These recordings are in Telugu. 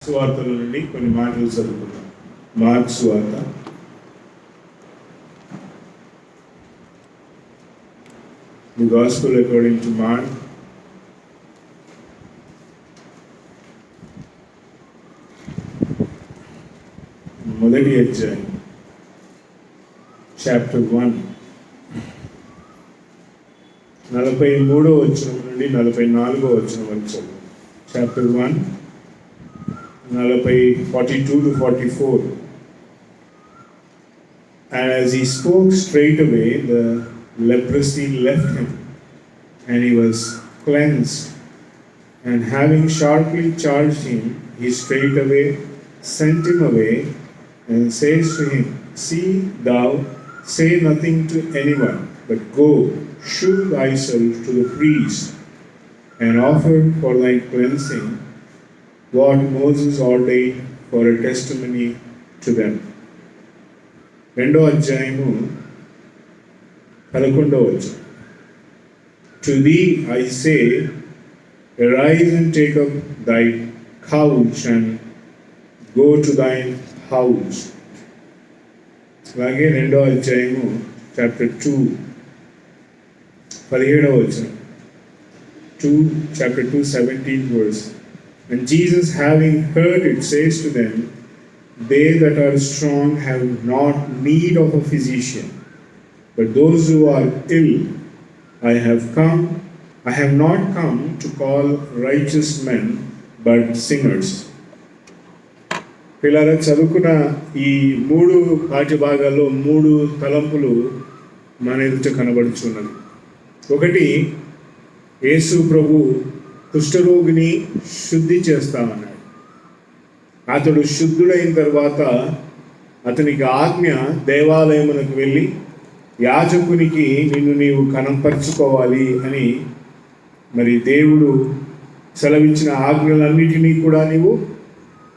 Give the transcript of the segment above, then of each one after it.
సువార్తల నుండి కొన్ని మాటలు చదువుకుందాం. మార్క్ సువార్త 'the gospel according to mark' మొదటి అధ్యాయం చాప్టర్ 1 43వ వచనం నుండి 44వ వచనం వరకు చదువు. Chapter 1 42 to 44. And as he spoke straightway, the leprosy left him, and he was cleansed. And having sharply charged him, he straightway sent him away, and says to him, See thou say nothing to anyone, but go, shew thyself to the priest, and offer for thy cleansing what Moses ordained for a testimony to them. రెండో అధ్యాయము 11వ వచనం. To thee I say, arise and take up thy couch and go to thine house. అలాగే రెండో అధ్యాయము చాప్టర్ 2 17వ వచనం. Chapter 2 17th verse. And Jesus, having heard it, says to them, They that are strong have not need of a physician, but those who are ill. I have not come to call righteous men, but sinners. పిల్లల చదువుకున్న ఈ 3 పాఠ్యభాగాల్లో 3 తలంపులు మన ఎదుట కనబడుచున్నది. ఒకటి, యేసు ప్రభు కుష్ఠరోగిని శుద్ధి చేస్తామన్నాడు. అతడు శుద్ధుడైన తర్వాత అతనికి ఆజ్ఞ, దేవాలయమునకు వెళ్ళి యాజకునికి నిన్ను నీవు కనపరుచుకోవాలి అని మరి దేవుడు సెలవిచ్చిన ఆజ్ఞలన్నిటినీ కూడా నీవు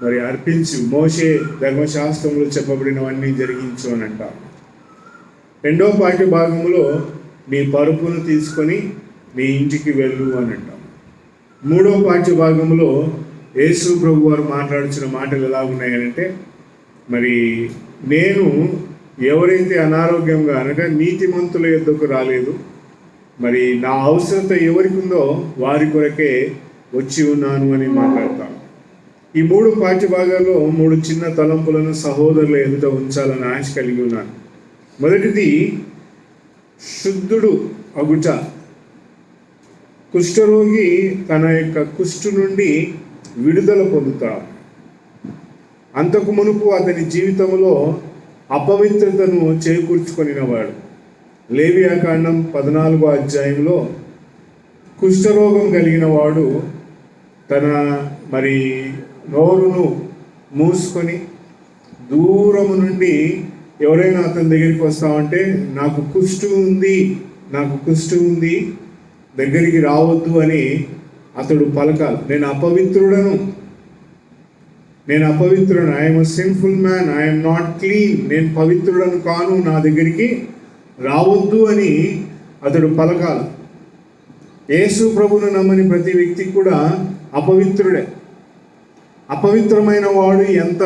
మరి అర్పించు, మోషే ధర్మశాస్త్రంలో చెప్పబడినవన్నీ జరిగించు అని అంటారు. రెండో పాఠ్య భాగంలో నీ పరుపును తీసుకొని నీ ఇంటికి వెళ్ళు అని అంటాం. మూడో పాఠ్య భాగంలో యేసు ప్రభు వారు మాట్లాడుతున్న మాటలు ఎలా ఉన్నాయంటే, మరి నేను ఎవరైతే అనారోగ్యంగా అనగా నీతిమంతుల యొద్దకు రాలేదు, మరి నా అవసరత ఎవరికి ఉందో వారి కొరకే వచ్చి ఉన్నాను అని మాట్లాడతాను. ఈ 3 పాఠ్య భాగాల్లో 3 చిన్న తలంపులను సహోదరుల ఎదుట ఉంచాలని ఆశ కలిగి ఉన్నాను. మొదటిది, శుద్ధుడు అగుట. కుష్ఠరోగి తన యొక్క కుష్ఠు నుండి విడుదల పొందుతాడు. అంతకు మునుపు అతని జీవితంలో అపవిత్రతను చేకూర్చుకొనినవాడు. లేవియాకాండం 14వ అధ్యాయంలో కుష్ఠరోగం కలిగిన వాడు తన మరి నోరును మూసుకొని దూరము నుండి ఎవరైనా అతని దగ్గరికి వస్తామంటే నాకు కుష్ఠు ఉంది దగ్గరికి రావద్దు అని అతడు పలకాలి. నేను అపవిత్రుడను, I'm a sinful man, I'm not clean, నేను పవిత్రుడను కాను, నా దగ్గరికి రావద్దు అని అతడు పలకాలి. యేసు ప్రభువును నమ్మని ప్రతి వ్యక్తి కూడా అపవిత్రుడే. అపవిత్రమైన వాడు ఎంత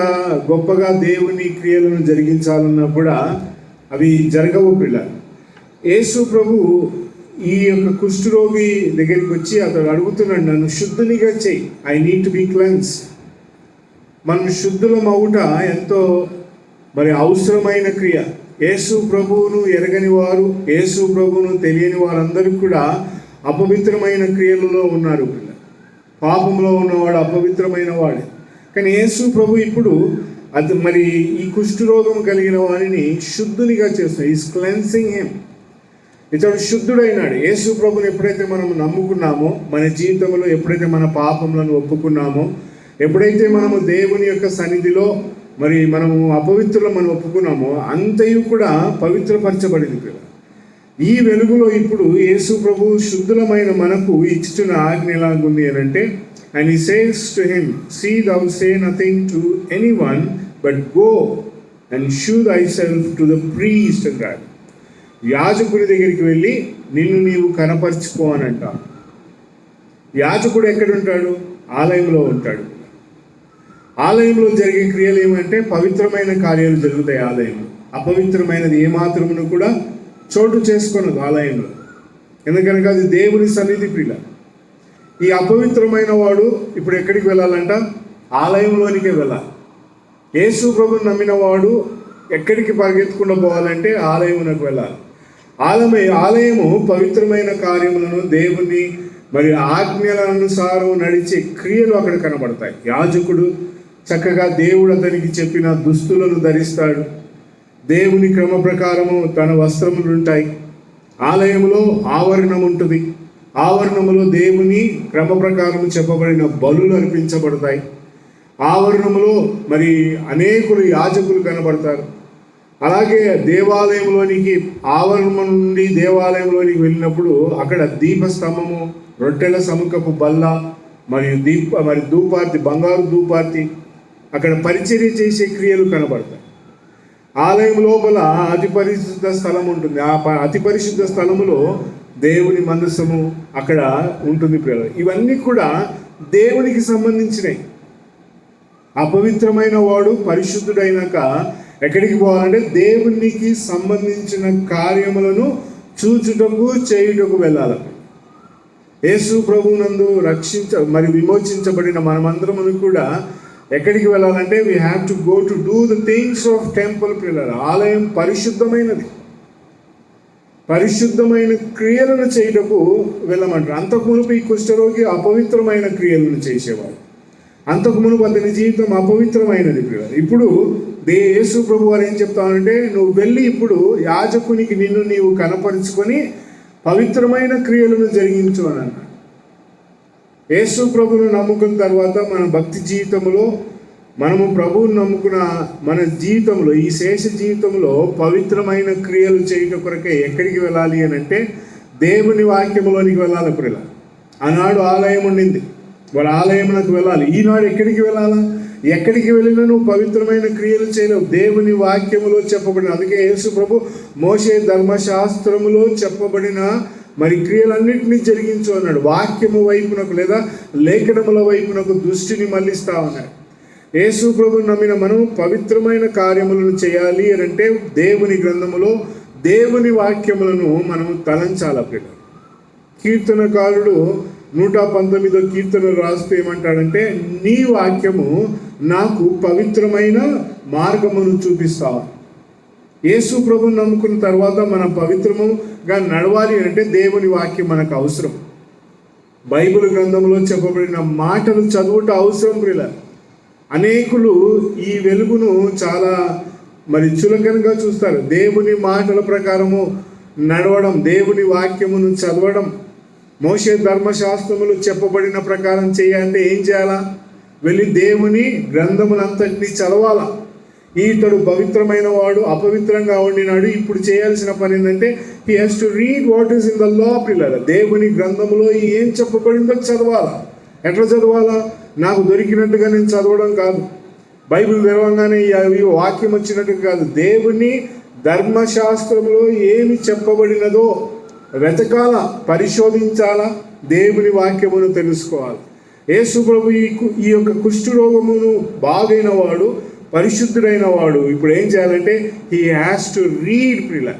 గొప్పగా దేవుని క్రియలను జరిగించాలన్నా కూడా అవి జరగవు పిల్లలు. యేసు ప్రభు ఈ యొక్క కుష్ఠరోగి దగ్గరికి వచ్చి అతడు అడుగుతున్నాడు, నన్ను శుద్ధునిగా చెయ్యి, I need to be cleanse. మనం శుద్ధులమవుట ఎంతో మరి అవసరమైన క్రియ. యేసు ప్రభువును ఎరగని వారు, యేసు ప్రభువును తెలియని వారందరూ కూడా అపవిత్రమైన క్రియలలో ఉన్నారు. పాపంలో ఉన్నవాడు అపవిత్రమైన వాడే. కానీ యేసు ప్రభు ఇప్పుడు మరి ఈ కుష్ఠరోగం కలిగిన వారిని శుద్ధునిగా చేస్తున్నాడు. Is cleansing him. ఇతడు శుద్ధుడైనాడు. యేసు ప్రభుని ఎప్పుడైతే మనం నమ్ముకున్నామో, మన జీవితంలో ఎప్పుడైతే మన పాపములను ఒప్పుకున్నామో, ఎప్పుడైతే మనము దేవుని యొక్క సన్నిధిలో మరి మనము అపవిత్రులు మనం ఒప్పుకున్నామో, అంతయు కూడా పవిత్రపరచబడింది. ఈ వెలుగులో ఇప్పుడు యేసు ప్రభు శుద్ధులమైన మనకు ఇచ్చిన ఆజ్ఞ ఎలాగుంది అని అంటే, and he says to him, See thou say nothing to anyone, but go and shew thyself to the priest and that. యాజకుడి దగ్గరికి వెళ్ళి నిన్ను నీవు కనపరుచుకో అని అంటావు. యాజకుడు ఎక్కడ ఉంటాడు? ఆలయంలో ఉంటాడు. ఆలయంలో జరిగే క్రియలు ఏమంటే పవిత్రమైన కార్యాలు జరుగుతాయి ఆలయంలో. అపవిత్రమైనది ఏమాత్రమును కూడా చోటు చేసుకొనదు ఆలయంలో. ఎందుకనగా అది దేవుని సన్నిధి ప్రియుల. ఈ అపవిత్రమైన వాడు ఇప్పుడు ఎక్కడికి వెళ్ళాలంట? ఆలయంలోనికే వెళ్ళాలి. యేసు ప్రభువుని నమ్మిన వాడు ఎక్కడికి పరిగెత్తకుండా పోవాలంటే ఆలయమునకు వెళ్ళాలి. ఆలయము పవిత్రమైన కార్యములను, దేవుని మరి ఆజ్ఞల అనుసారం నడిచే క్రియలు అక్కడ కనబడతాయి. యాజకుడు చక్కగా దేవుడు అతనికి చెప్పిన దుస్తులను ధరిస్తాడు. దేవుని క్రమ ప్రకారము తన వస్త్రములు ఉంటాయి. ఆలయంలో ఆవరణం ఉంటుంది. ఆవరణములో దేవుని క్రమ ప్రకారం చెప్పబడిన బలులు అర్పించబడతాయి. ఆవరణములో మరి అనేకులు యాజకులు కనబడతారు. అలాగే దేవాలయంలోనికి, ఆవరణం నుండి దేవాలయంలోనికి వెళ్ళినప్పుడు అక్కడ దీపస్తంభము, రొట్టెల సముఖపు బల్ల, మరి ధూపార్తి, బంగారు ధూపార్తి, అక్కడ పరిచర్య చేసే క్రియలు కనబడతాయి. ఆలయం లోపల అతి పరిశుద్ధ స్థలం ఉంటుంది. ఆ అతి పరిశుద్ధ స్థలములో దేవుని మందసము అక్కడ ఉంటుంది. ఇవన్నీ కూడా దేవునికి సంబంధించినవి. అపవిత్రమైన వాడు పరిశుద్ధుడైనాక ఎక్కడికి పోవాలంటే దేవునికి సంబంధించిన కార్యములను చూచుటకు, చేయుటకు వెళ్ళాలి. యేసు ప్రభువునందు విమోచించబడిన మనమందరమును కూడా ఎక్కడికి వెళ్ళాలంటే we have to go to do the things of temple. పిల్లలు, ఆలయం పరిశుద్ధమైనది. పరిశుద్ధమైన క్రియలను చేయుటకు వెళ్ళమంటారు. అంతకు మునుపు ఈ కుష్ఠరోగి అపవిత్రమైన క్రియలను చేసేవాడు. అంతకు మునుపు అతని జీవితం అపవిత్రమైనది. పిల్లలు, ఇప్పుడు యేసు ప్రభు వారు ఏం చెప్తానంటే, నువ్వు వెళ్ళి ఇప్పుడు యాజకునికి నిన్ను నీవు కనపరుచుకొని పవిత్రమైన క్రియలను జరిగించు అని అన్నాడు. యేసు ప్రభువును నమ్ముకున్న తర్వాత మన భక్తి జీవితంలో, మనము ప్రభువును నమ్ముకున్న మన జీవితంలో, ఈ శేష జీవితంలో పవిత్రమైన క్రియలు చేయటం కొరకే ఎక్కడికి వెళ్ళాలి అని అంటే దేవుని వాక్యంలోనికి వెళ్ళాలి. ప్రియుల, ఆనాడు ఆలయం ఉండింది, వాళ్ళ ఆలయమునకు వెళ్ళాలి. ఈనాడు ఎక్కడికి వెళ్ళాలా? ఎక్కడికి వెళ్ళినా నువ్వు పవిత్రమైన క్రియలు చేయలేవు. దేవుని వాక్యములో చెప్పబడిన, అందుకే యేసు ప్రభు మోషే ధర్మశాస్త్రములో చెప్పబడిన మరి క్రియలన్నింటినీ జరిగించు అన్నాడు. వాక్యము వైపునకు లేదా లేఖనముల వైపునకు దృష్టిని మళ్ళిస్తా ఉన్నాడు. యేసు ప్రభువును నమ్మిన మనం పవిత్రమైన కార్యములను చేయాలి అని అంటే దేవుని గ్రంథములో దేవుని వాక్యములను మనం తలంచాలి. అప్పుడు కీర్తనకారుడు 119వ కీర్తన రాస్తూ ఏమంటాడంటే, నీ వాక్యము నాకు పవిత్రమైన మార్గమును చూపిస్తావు. యేసు ప్రభువును నమ్ముకున్న తర్వాత మనం పవిత్రముగా నడవాలి అంటే దేవుని వాక్యం మనకు అవసరం. బైబిల్ గ్రంథంలో చెప్పబడిన మాటలు చదువుట అవసరం. ప్రియుల, అనేకులు ఈ వెలుగును చాలా చులకనగా చూస్తారు. దేవుని మాటల ప్రకారము నడవడం, దేవుని వాక్యమును చదవడం, మోషే ధర్మశాస్త్రములు చెప్పబడిన ప్రకారం చేయాలంటే ఏం చేయాలా? వెళ్ళి దేవుని గ్రంథములంతటినీ చదవాలా. ఈతడు పవిత్రమైన వాడు అపవిత్రంగా ఉండినాడు. ఇప్పుడు చేయాల్సిన పని ఏంటంటే he has to read what is in the law. పిల్లల, దేవుని గ్రంథములో ఏం చెప్పబడిందో చదవాలా. ఎట్లా చదవాలా? నాకు దొరికినట్టుగా నేను చదవడం కాదు. బైబిల్ తెరవంగానే ఈ వాక్యం వచ్చినట్టు కాదు. దేవుని ధర్మశాస్త్రంలో ఏమి చెప్పబడినదో వెతకాల, పరిశోధించాలా, దేవుని వాక్యమును తెలుసుకోవాలి. యేసు ప్రభు ఈ యొక్క కుష్ఠు రోగమును బాగైన వాడు, పరిశుద్ధుడైన వాడు ఇప్పుడు ఏం చేయాలంటే హీ హ్యాస్ టు రీడ్. ప్రియుల,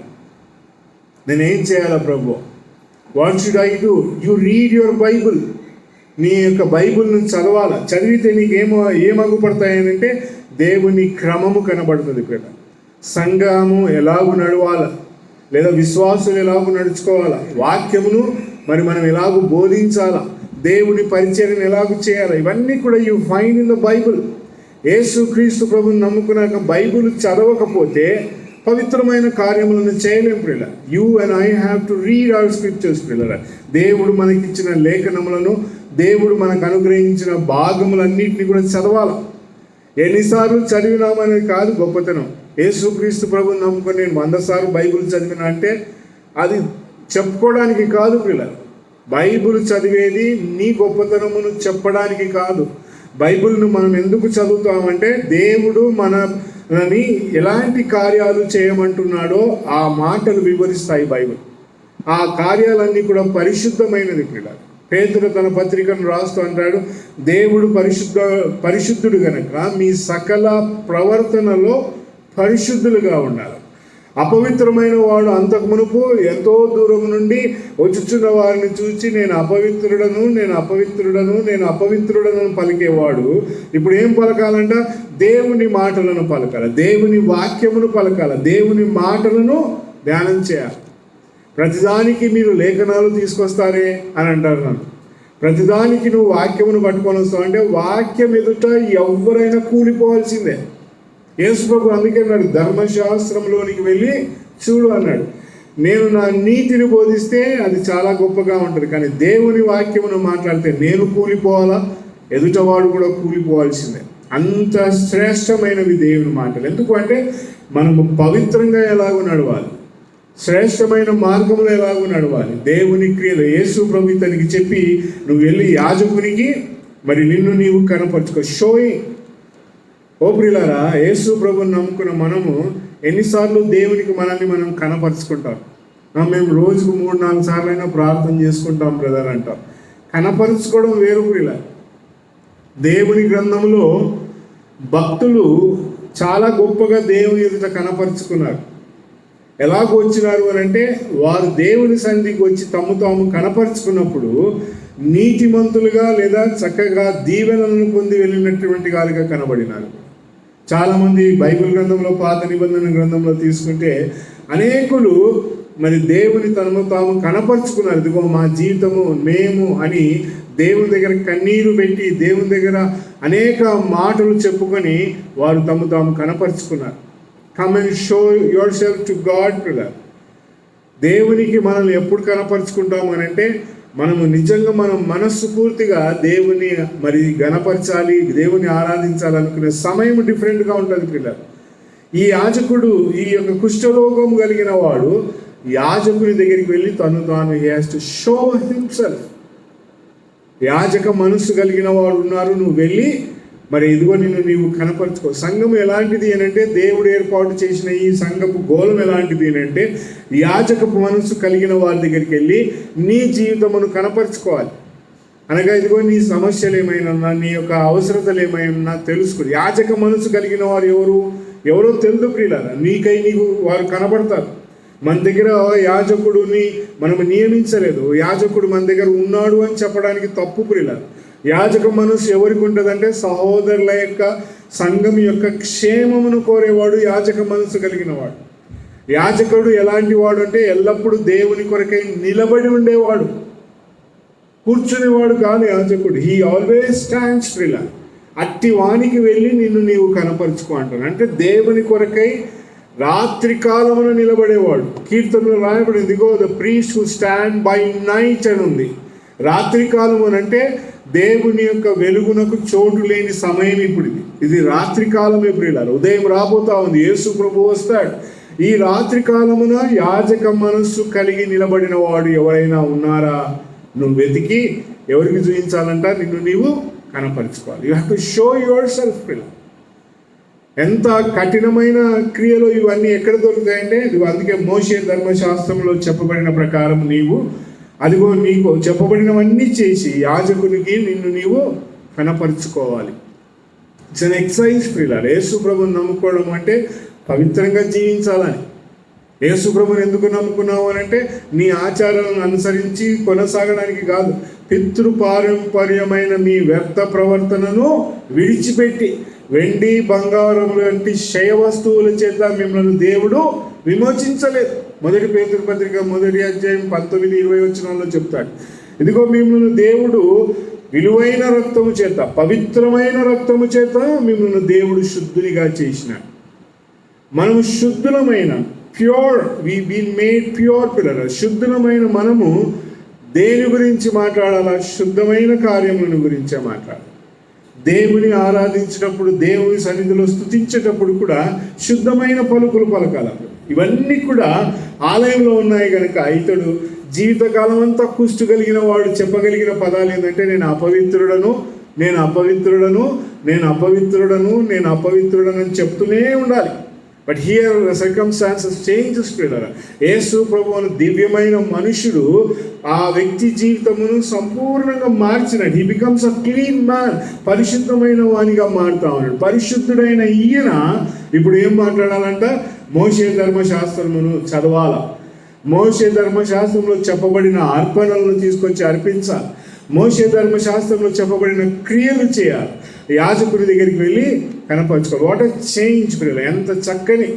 నేనేం చేయాలా ప్రభు? What should I do? You read your Bible. నీ యొక్క బైబుల్ను చదవాలా. చదివితే నీకేమో ఏమగుపడతాయనంటే దేవుని క్రమము కనబడుతుంది. ప్రియుల, సంఘము ఎలాగూ నడవాలా, లేదా విశ్వాసులు ఎలాగూ నడుచుకోవాలా, వాక్యమును మనం ఎలాగూ బోధించాలా, దేవుని పరిచర్యను ఎలాగూ చేయాలా, ఇవన్నీ కూడా you find in the Bible. Yesu Kristu ప్రభువుని నమ్ముకున్నాక బైబుల్ చదవకపోతే పవిత్రమైన కార్యములను చేయలేం. ప్రియుల, you and I have to read our scriptures. ప్రియుల, దేవుడు మనకిచ్చిన లేఖనములను, దేవుడు మనకు అనుగ్రహించిన భాగములన్నింటినీ కూడా చదవాలా. ఎన్నిసార్లు చదివినామనేది కాదు గొప్పతనం. యేసుక్రీస్తు ప్రభువుని నమ్ముకొని నేను 100 సార్లు బైబిల్ చదివినా అంటే అది చెప్పుకోవడానికి కాదు. పిల్లలు, బైబిల్ చదివేది నీ గొప్పతనమును చెప్పడానికి కాదు. బైబిల్ను మనం ఎందుకు చదువుతామంటే దేవుడు మనని ఎలాంటి కార్యాలు చేయమంటున్నాడో ఆ మాటలు వివరిస్తాయి బైబిల్. ఆ కార్యాలన్నీ కూడా పరిశుద్ధమైనది. పిల్లలు, పేతురు తన పత్రికను రాస్తూ అంటాడు, దేవుడు పరిశుద్ధుడు గనక మీ సకల ప్రవర్తనలో పరిశుద్ధులుగా ఉండాలి. అపవిత్రమైన వాడు అంతకు మునుపు ఎంతో దూరం నుండి వచ్చుచున్న వారిని చూచి నేను అపవిత్రుడను, నేను అపవిత్రుడను, నేను అపవిత్రుడను పలికేవాడు ఇప్పుడు ఏం పలకాలంట? దేవుని మాటలను పలకాలి, దేవుని వాక్యమును పలకాలి, దేవుని మాటలను ధ్యానం చేయాలి. ప్రతిదానికి మీరు లేఖనాలు తీసుకొస్తారే అని అంటారు నన్ను. ప్రతిదానికి నువ్వు వాక్యమును పట్టుకొని వస్తావు అంటే వాక్యం ఎదుట ఎవరైనా కూలిపోవాల్సిందే. యేసు ప్రభు అందుకే అన్నాడు, ధర్మశాస్త్రంలోనికి వెళ్ళి చూడు అన్నాడు. నేను నా నీతిని బోధిస్తే అది చాలా గొప్పగా ఉంటుంది, కానీ దేవుని వాక్యమును మాట్లాడితే నేను కూలిపోవాలా, ఎదుటవాడు కూడా కూలిపోవాల్సిందే. అంత శ్రేష్టమైనవి దేవుని మాటలు. ఎందుకు అంటే మనము పవిత్రంగా ఎలాగో నడవాలి, శ్రేష్టమైన మార్గంలో ఎలాగో నడవాలి. దేవుని క్రియలు యేసు ప్రభు ఇతనికి చెప్పి నువ్వు వెళ్ళి యాజకునికి మరి నిన్ను నీవు కనపరుచుకో. షోయింగ్. ఓ ప్రియులారా, యేసు ప్రభుని నమ్ముకున్న మనము ఎన్నిసార్లు దేవునికి మనల్ని మనం కనపరుచుకుంటాం? మేము రోజుకు 3-4 సార్లు అయినా ప్రార్థన చేసుకుంటాం బ్రదర్ అంటాం. కనపరుచుకోవడం వేరు ప్రియులారా. దేవుని గ్రంథంలో భక్తులు చాలా గొప్పగా దేవుని ఎదుట కనపరుచుకున్నారు. ఎలాగ వచ్చినారు అని అంటే వారు దేవుని సన్నిధికి వచ్చి తాము కనపరుచుకున్నప్పుడు నీతిమంతులుగా లేదా చక్కగా దీవెనలను పొంది వెళ్ళినటువంటి వారిగా కనబడినారు. చాలామంది బైబిల్ గ్రంథంలో, పాత నిబంధన గ్రంథంలో తీసుకుంటే అనేకులు మరి దేవుని తాము కనపరుచుకున్నారు. ఇదిగో మా జీవితము మేము అని దేవుని దగ్గర కన్నీరు పెట్టి దేవుని దగ్గర అనేక మాటలు చెప్పుకొని వారు తాము కనపరుచుకున్నారు. Come and show yourself to God brother. దేవునికి మనల్ని ఎప్పుడు కనపరుచుకుంటాము అని అంటే మనము నిజంగా మనం మనస్సు పూర్తిగా దేవుని మరి గణపరచాలి, దేవుని ఆరాధించాలనుకునే సమయం డిఫరెంట్గా ఉంటుంది పిల్లలు. ఈ యాజకుడు, ఈ యొక్క కుష్ఠరోగం కలిగిన వాడు యాజకుని దగ్గరికి వెళ్ళి తాను he has to show himself. యాజక మనస్సు కలిగిన వాడు ఉన్నారు, నువ్వు వెళ్ళి మరి ఇదిగో నిన్ను నీవు కనపరుచుకో. సంఘం ఎలాంటిది అని అంటే దేవుడు ఏర్పాటు చేసిన ఈ సంఘపు గోళం ఎలాంటిది అని అంటే యాజకపు మనస్సు కలిగిన వారి దగ్గరికి వెళ్ళి నీ జీవితమును కనపరుచుకోవాలి. అనగా ఇదిగో నీ సమస్యలు ఏమైనా, నీ యొక్క అవసరతలు ఏమైనా తెలుసుకో. యాజక మనస్సు కలిగిన వారు ఎవరో తెలుదు ప్రియులారా. నీకు వారు కనబడతారు. మన దగ్గర యాజకుడిని మనం నియమించలేదు, యాజకుడు మన దగ్గర ఉన్నాడు అని చెప్పడానికి తప్పు ప్రియులారా. యాజక మనసు ఎవరికి ఉంటుందంటే సహోదరుల యొక్క సంఘం యొక్క క్షేమమును కోరేవాడు యాజక మనసు కలిగిన వాడు. యాజకుడు ఎలాంటి వాడు అంటే ఎల్లప్పుడూ దేవుని కొరకై నిలబడి ఉండేవాడు, కూర్చునేవాడు కాదు యాజకుడు. హీ ఆల్వేస్ స్టాండ్స్ ప్రిలా. అట్టి వానికి వెళ్ళి నిన్ను నీవు కనపరుచుకో అంటాను. అంటే దేవుని కొరకై రాత్రి కాలమున నిలబడేవాడు. కీర్తనలో రాయబడింది, ఇదిగో the priest who stand by night అని ఉంది. రాత్రి కాలం అని అంటే దేవుని యొక్క వెలుగునకు చోటు లేని సమయం ఇప్పుడు ఇది రాత్రి కాలమే ప్రియులారా. ఉదయం రాబోతా ఉంది, యేసు ప్రభు వస్తాడు. ఈ రాత్రి కాలమున యాజక మనస్సు కలిగి నిలబడిన వాడు ఎవరైనా ఉన్నారా? నువ్వు వెతికి ఎవరికి చూపించాలంట? నిన్ను నీవు కనపరుచుకోవాలి. You have to show yourself ప్రియులారా. ఎంత కఠినమైన క్రియలు ఇవన్నీ ఎక్కడ దొరుకుతాయంటే అందుకే మోషే ధర్మశాస్త్రంలో చెప్పబడిన ప్రకారం నీవు అదిగో నీకు చెప్పబడినవన్నీ చేసి యాజకునికి నిన్ను నీవు కనపరుచుకోవాలి. ఇట్స్ అన్ ఎక్సర్సైజ్ ప్రియులారా. యేసు ప్రభుని నమ్ముకోవడం అంటే పవిత్రంగా జీవించాలని. యేసు ప్రభుని ఎందుకు నమ్ముకున్నావు అని అంటే నీ ఆచారాలను అనుసరించి కొనసాగడానికి కాదు, పితృపారంపర్యమైన మీ వ్యర్థ ప్రవర్తనను విడిచిపెట్టి వెండి బంగారం లాంటి క్షయ వస్తువుల చేత మిమ్మల్ని దేవుడు విమోచించలేదు. 1 పేతురు పత్రిక 1వ అధ్యాయం 19-20 వచనాల్లో చెప్తాడు, ఇదిగో మిమ్మల్ని దేవుడు విలువైన రక్తము చేత, పవిత్రమైన రక్తము చేత మిమ్మల్ని దేవుడు శుద్ధునిగా చేసినాడు. మనము శుద్ధులమైన pure, we been made pure పిల్లలు. శుద్ధులమైన మనము దేని గురించి మాట్లాడాలా? శుద్ధమైన కార్యములను గురించే మాట్లాడాలి. దేవుని ఆరాధించినప్పుడు, దేవుని సన్నిధిలో స్తుతించేటప్పుడు కూడా శుద్ధమైన పలుకులు పలకాలి. ఇవన్నీ కూడా ఆలయంలో ఉన్నాయి కనుక ఇతడు జీవితకాలం అంతా కుష్టు కలిగిన వాడు చెప్పగలిగిన పదాలు ఏంటంటే నేను అపవిత్రుడను, నేను అపవిత్రుడను, నేను అపవిత్రుడను, నేను అపవిత్రుడను అని చెప్తూనే ఉండాలి. బట్ హియర్ సర్కమ్స్టాన్సెస్ చేంజెస్ పిల్లరా. యేసు ప్రభువును దివ్యమైన మనుషుడు ఆ వ్యక్తి జీవితమును సంపూర్ణంగా మార్చినాడు. He becomes a clean man. పరిశుద్ధమైన వానిగా మారుతా ఉన్నాడు. పరిశుద్ధుడైన ఈయన ఇప్పుడు ఏం మాట్లాడాలంట? మోషే ధర్మశాస్త్రమును చదవాల. మోషే ధర్మశాస్త్రంలో చెప్పబడిన అర్పణలను తీసుకొచ్చి అర్పించాలి. మోషే ధర్మశాస్త్రంలో చెప్పబడిన క్రియలు చేయాలి. యాజకుడి దగ్గరికి వెళ్ళి కనపరుచుకోవాలి. వాట్ ఎ చేంజ్ పిల్లలు! ఎంత చక్కని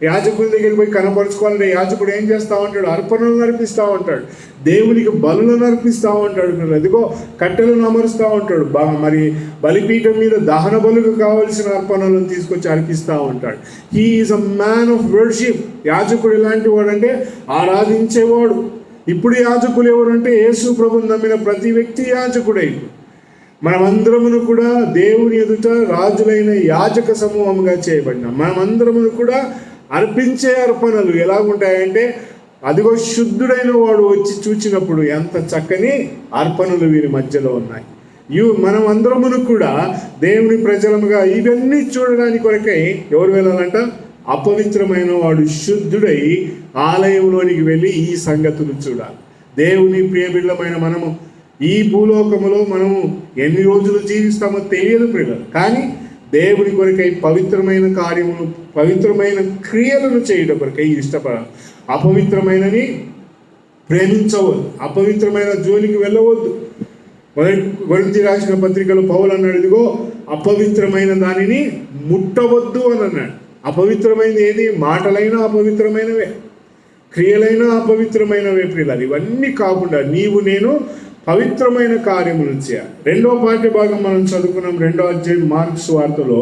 యాజకుడి దగ్గరికి పోయి కనపరుచుకోవాలంటే యాజకుడు ఏం చేస్తూ ఉంటాడు? అర్పణలను అర్పిస్తూ ఉంటాడు, దేవునికి బలులను అర్పిస్తూ ఉంటాడు పిల్లలు. ఎదుగో కట్టెలను అమరుస్తూ ఉంటాడు. మరి బలిపీఠం మీద దహన బలుకు కావలసిన అర్పణలను తీసుకొచ్చి అర్పిస్తూ ఉంటాడు. He is a man of worship. యాజకుడు ఎలాంటి వాడు అంటే ఆరాధించేవాడు. ఇప్పుడు యాజకులు ఎవరంటే యేసు ప్రభువును నమ్మిన ప్రతి వ్యక్తి యాజకుడై మనమందరమును కూడా దేవుని ఎదుట రాజులైన యాజక సమూహంగా చేయబడినాం. మనమందరమును కూడా అర్పించే అర్పణలు ఎలాగుంటాయంటే అదిగో శుద్ధుడైన వాడు వచ్చి చూచినప్పుడు ఎంత చక్కని అర్పణలు వీరి మధ్యలో ఉన్నాయి. మనం అందరమును కూడా దేవుని ప్రజలముగా ఇవన్నీ చూడడానికి కొరకై ఎవరు వెళ్ళాలంట? అపవిత్రమైన వాడు శుద్ధుడై ఆలయంలోనికి వెళ్ళి ఈ సంగతులు చూడాలి. దేవుని ప్రియబిడ్డలమైన మనము ఈ భూలోకములో మనము ఎన్ని రోజులు జీవిస్తామో తెలియదు పిల్లలు. కానీ దేవుని కొరకై పవిత్రమైన కార్యములు, పవిత్రమైన క్రియలను చేయడం కొరకై ఇష్టపడాలి. అపవిత్రమైనని ప్రేమించవద్దు, అపవిత్రమైన జోలికి వెళ్ళవద్దు. కొరింథీ రాసిన పత్రికలో పౌలు అన్నాడు, ఇదిగో అపవిత్రమైన దానిని ముట్టవద్దు అని అన్నాడు. అపవిత్రమైనది ఏది? మాటలైనా అపవిత్రమైనవే, క్రియలైనా అపవిత్రమైనవే ప్రియులారు. ఇవన్నీ కాకుండా నీవు నేను పవిత్రమైన కార్యములు చేయాలి. రెండో పాఠ్య భాగం మనం చదువుకున్నాం. 2వ అధ్యాయం మార్కు సువార్తలో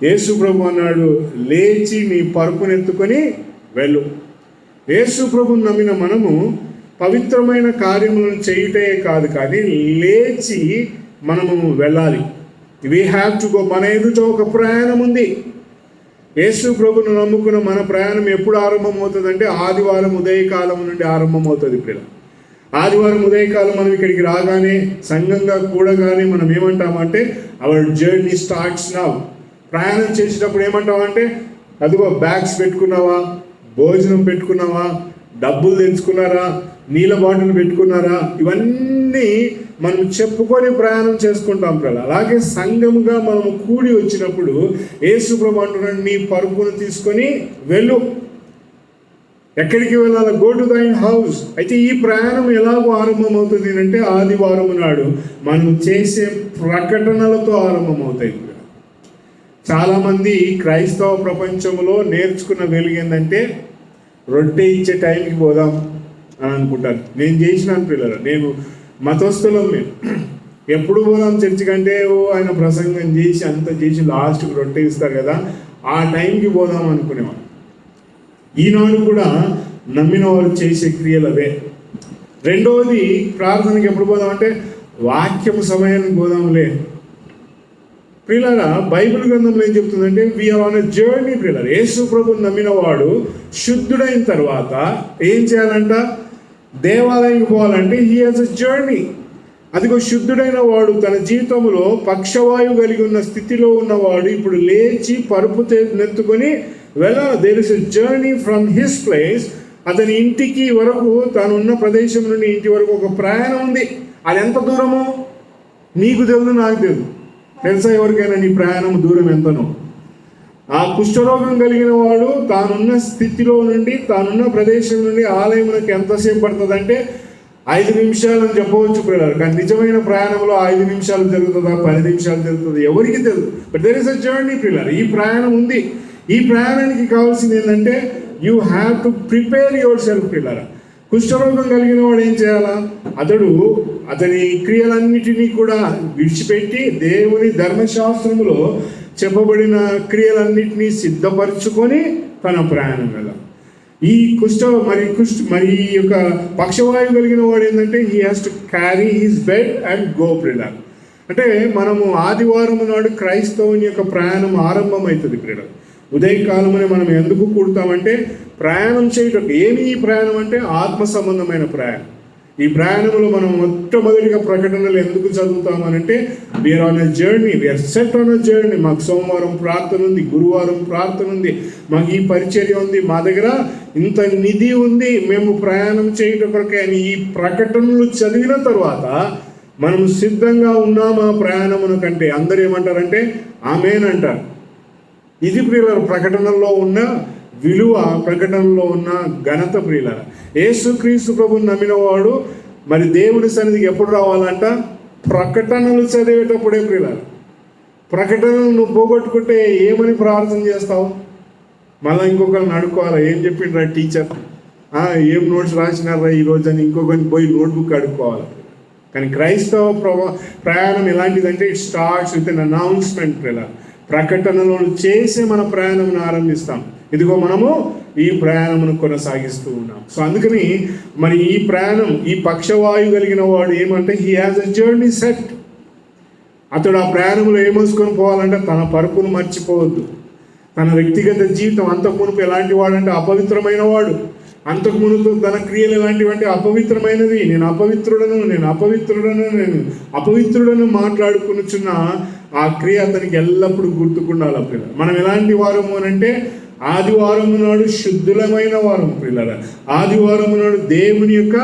యేసు ప్రభు అన్నాడు, లేచి నీ పరుపునెత్తుకొని వెళ్ళు. యేసు ప్రభుని నమ్మిన మనము పవిత్రమైన కార్యములను చేయుటే కాదు, కానీ లేచి మనము వెళ్ళాలి. We have to go. మన ఎదుట ఒక ప్రయాణం ఉంది. యేసు ప్రభును నమ్ముకున్న మన ప్రయాణం ఎప్పుడు ఆరంభమవుతుందంటే ఆదివారం ఉదయకాలం నుండి ఆరంభమవుతుంది పిల్లలు. ఆదివారం ఉదయకాలం మనం ఇక్కడికి రాగానే, సంఘంగా కూడగానే మనం ఏమంటామంటే అవర్ జర్నీ స్టార్ట్స్ నౌ. ప్రయాణం చేసేటప్పుడు ఏమంటామంటే అదిగో బ్యాగ్స్ పెట్టుకున్నావా, భోజనం పెట్టుకున్నావా, డబ్బులు తెచ్చుకున్నారా, నీళ్ళ బాటిల్ పెట్టుకున్నారా, ఇవన్నీ మనం చెప్పుకొని ప్రయాణం చేసుకుంటాం పిల్లలు. అలాగే సంఘముగా మనము కూడి వచ్చినప్పుడు యేసు ప్రభు అంటున్నాడు, నీ పరుపును తీసుకొని వెళ్ళు. ఎక్కడికి వెళ్ళాలి? Go to దైన్ house. అయితే ఈ ప్రయాణం ఎలాగో ఆరంభమవుతుంది అంటే ఆదివారం నాడు మనం చేసే ప్రకటనలతో ఆరంభమవుతాయి. చాలామంది క్రైస్తవ ప్రపంచంలో నేర్చుకున్న వెలుగు ఏంటంటే రొట్టె ఇచ్చే టైంకి పోదాం అని అనుకుంటారు. నేను చేసినాను పిల్లలు, నేను మతస్థులం. మేము ఎప్పుడు పోదాం చర్చి కంటే ఆయన ప్రసంగం చేసి అంత చేసి లాస్ట్కి రొట్టె ఇస్తారు కదా, ఆ టైంకి పోదాం అనుకునేవాడు. ఈనాడు కూడా నమ్మిన వారు చేసే క్రియలు అవే. రెండవది, ప్రార్థనకి ఎప్పుడు పోదామంటే వాక్యము సమయానికి పోదాంలే. ప్రియులారా, బైబిల్ గ్రంథంలో ఏం చెప్తుందంటే వీఆర్ ఆన్ ఎ జర్నీ ప్రియులారా. యేసు ప్రభుని నమ్మిన వాడు శుద్ధుడైన తర్వాత ఏం చేయాలంట? దేవాలయానికి పోవాలంటే హీ హాజ్ ఎ జర్నీ. అదిగో శుద్ధుడైన వాడు తన జీవితంలో పక్షవాయువు కలిగి ఉన్న స్థితిలో ఉన్నవాడు ఇప్పుడు లేచి పరుపు నెత్తుకొని వెళ్ళాలి. There is a journey from his place. అతని ఇంటికి వరకు, తాను ఉన్న ప్రదేశం నుండి ఇంటి వరకు ఒక ప్రయాణం ఉంది. అది ఎంత దూరమో నీకు తెలుసు, నాకు తెలుసు. తెలుసా ఎవరికైనా నీ ప్రయాణం దూరం ఎంతనో? ఆ కుష్ఠరోగం కలిగిన వాడు తానున్న స్థితిలో నుండి, తానున్న ప్రదేశం నుండి ఆలయమునకు ఎంతసేపు పడుతుందంటే 5 నిమిషాలు అని చెప్పవచ్చు పిల్లలు. కానీ నిజమైన ప్రయాణంలో 5 నిమిషాలు జరుగుతుందా, 10 నిమిషాలు జరుగుతుంది, ఎవరికి తెలుసు. But there is a journey పిల్లలు. ఈ ప్రయాణం ఉంది. ఈ ప్రయాణానికి కావాల్సింది ఏంటంటే you have to prepare your self పిల్లలు. కుష్ఠరోగం కలిగిన వాడు ఏం చేయాలా? అతని క్రియలన్నిటినీ కూడా విడిచిపెట్టి దేవుని ధర్మశాస్త్రములో చెప్పబడిన క్రియలన్నిటినీ సిద్ధపరచుకొని తన ప్రయాణం వెళ్ళాలి. ఈ మరి ఈ యొక్క పక్షవాయువు కలిగిన వాడు ఏంటంటే he has to carry his bed and go ప్రియులారా. అంటే మనము ఆదివారం నాడు క్రైస్తవుని యొక్క ప్రయాణం ఆరంభమవుతుంది ప్రియులారా. ఉదయకాలమని మనం ఎందుకు కూడతామంటే ప్రయాణం చేయటం. ఏమి ఈ ప్రయాణం అంటే ఆత్మ సంబంధమైన ప్రయాణం. ఈ ప్రయాణంలో మనం మొట్టమొదటిగా ప్రకటనలు ఎందుకు చదువుతామనంటే we're on a journey, we're set on a journey. మాకు సోమవారం ప్రార్థన ఉంది, గురువారం ప్రార్థన ఉంది, మాకు ఈ పరిచర్య ఉంది, మా దగ్గర ఇంత నిధి ఉంది, మేము ప్రయాణం చేయటం కొరకే అని ఈ ప్రకటనలు చదివిన తర్వాత మనం సిద్ధంగా ఉన్నామా ప్రయాణమును కంటే? అందరూ ఏమంటారంటే ఆమేన్ అంటారు. ఇది ప్రియుల ప్రకటనలో ఉన్న విలువ, ప్రకటనలో ఉన్న ఘనత ప్రియుల. యేసుక్రీస్తు ప్రభువుని నమ్మినవాడు మరి దేవుని సన్నిధికి ఎప్పుడు రావాలంట? ప్రకటనలు చదివేటప్పుడే ప్రియుల. ప్రకటనలు నువ్వు పోగొట్టుకుంటే ఏమని ప్రార్థన చేస్తావు? మళ్ళీ ఇంకొకరిని అడుక్కోవాలా, ఏం చెప్పిండ్రా టీచర్, ఏం నోట్స్ రాసినారా ఈరోజు అని ఇంకొకరిని పోయి నోట్బుక్ అడుక్కోవాలి. కానీ క్రైస్తవ ప్రయాణం ఎలాంటిదంటే it starts with an announcement ప్రియుల. ప్రకటనలు చేసి మన ప్రయాణం ఆరంభిస్తాం. ఇదిగో మనము ఈ ప్రయాణమును కొనసాగిస్తూ ఉన్నాం. సో అందుకని మరి ఈ ప్రయాణం, ఈ పక్షవాయు కలిగిన వాడు ఏమంటే he has a journey set. అతడు ఆ ప్రయాణంలో ఏమోసుకొని పోవాలంటే తన పరుపును మర్చిపోవద్దు. తన వ్యక్తిగత జీవితం అంతకు మునుపు ఎలాంటి వాడంటే అపవిత్రమైన వాడు. అంతకు మునుపు తన క్రియలు ఎలాంటివంటే అపవిత్రమైనది. నేను అపవిత్రుడను మాట్లాడుకునిచున్న ఆ క్రియ అతనికి ఎల్లప్పుడూ గుర్తుకుండాలి పిల్లలు. మనం ఎలాంటి వారము అని అంటే ఆదివారము నాడు శుద్ధులమైన వారం పిల్లల. ఆదివారము నాడు దేవుని యొక్క